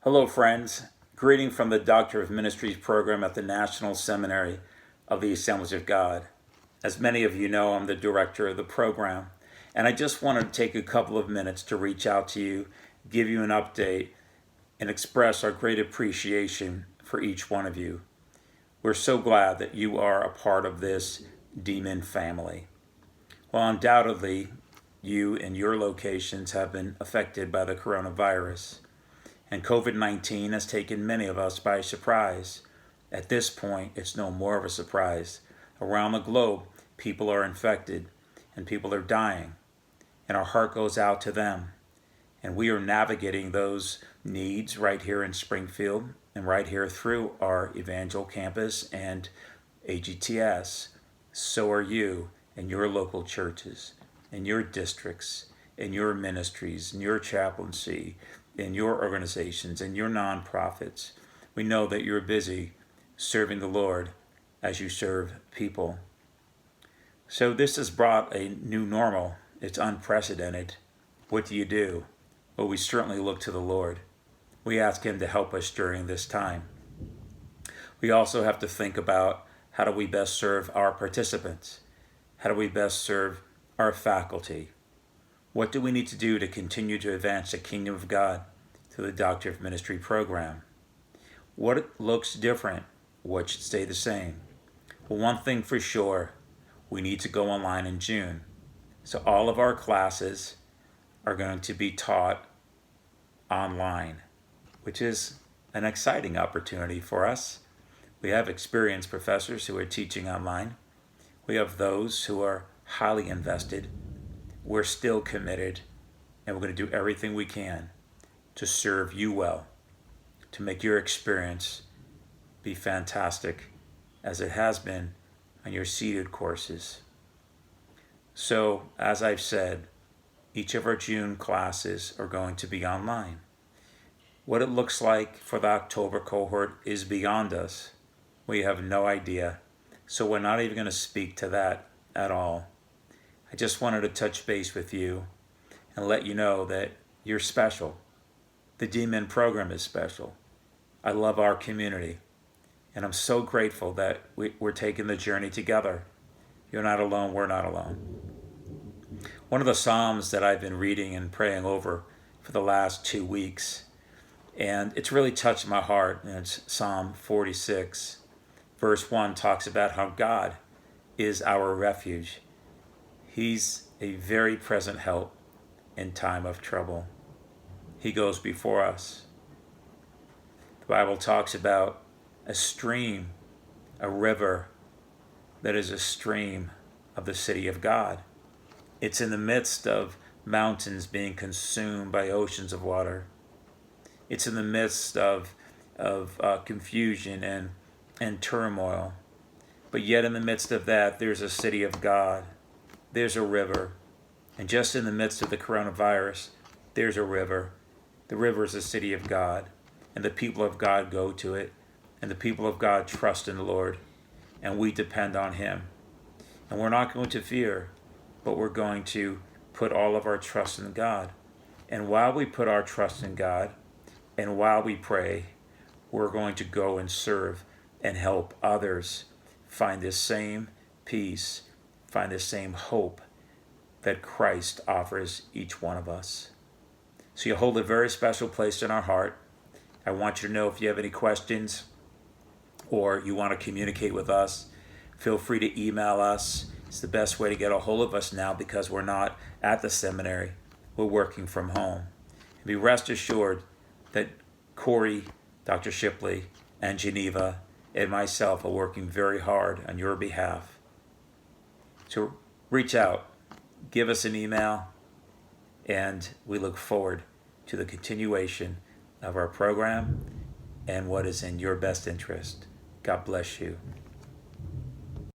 Hello, friends. Greeting from the Doctor of Ministries program at the National Seminary of the Assemblies of God. As many of you know, I'm the director of the program, and I just wanted to take a couple of minutes to reach out to you, give you an update, and express our great appreciation for each one of you. We're so glad that you are a part of this demon family. Well, undoubtedly, you and your locations have been affected by the coronavirus. And COVID-19 has taken many of us by surprise. At this point, it's no more of a surprise. Around the globe, people are infected and people are dying. And our heart goes out to them. And we are navigating those needs right here in Springfield and right here through our Evangel campus and AGTS. So are you in your local churches, in your districts, in your ministries, in your chaplaincy, in your organizations, in your nonprofits. We know that you're busy serving the Lord as you serve people. So this has brought a new normal. It's unprecedented. What do you do? Well, we certainly look to the Lord. We ask Him to help us during this time. We also have to think about how do we best serve our participants? How do we best serve our faculty? What do we need to do to continue to advance the kingdom of God through the Doctor of Ministry program? What looks different? What should stay the same? Well, one thing for sure, we need to go online in June. So all of our classes are going to be taught online, which is an exciting opportunity for us. We have experienced professors who are teaching online. We have those who are highly invested. We're still committed, and we're going to do everything we can to serve you well, to make your experience be fantastic as it has been on your seated courses. So, as I've said, each of our June classes are going to be online. What it looks like for the October cohort is beyond us. We have no idea, so we're not even going to speak to that at all. I just wanted to touch base with you and let you know that you're special. The DMIN program is special. I love our community, and I'm so grateful that we're taking the journey together. You're not alone, we're not alone. One of the Psalms that I've been reading and praying over for the last 2 weeks, and it's really touched my heart, and it's Psalm 46. Verse 1 talks about how God is our refuge. He's a very present help in time of trouble. He goes before us. The Bible talks about a stream, a river that is a stream of the city of God. It's in the midst of mountains being consumed by oceans of water. It's in the midst of confusion and turmoil. But yet in the midst of that, there's a city of God. There's a river. And just in the midst of the coronavirus, there's a river. The river is the city of God. And the people of God go to it. And the people of God trust in the Lord. And we depend on Him. And we're not going to fear, but we're going to put all of our trust in God. And while we put our trust in God, and while we pray, we're going to go and serve and help others find this same peace, find the same hope that Christ offers each one of us. So you hold a very special place in our heart. I want you to know if you have any questions or you want to communicate with us, feel free to email us. It's the best way to get a hold of us now because we're not at the seminary. We're working from home. And be rest assured that Corey, Dr. Shipley, and Geneva and myself are working very hard on your behalf. So reach out, give us an email, and we look forward to the continuation of our program and what is in your best interest. God bless you.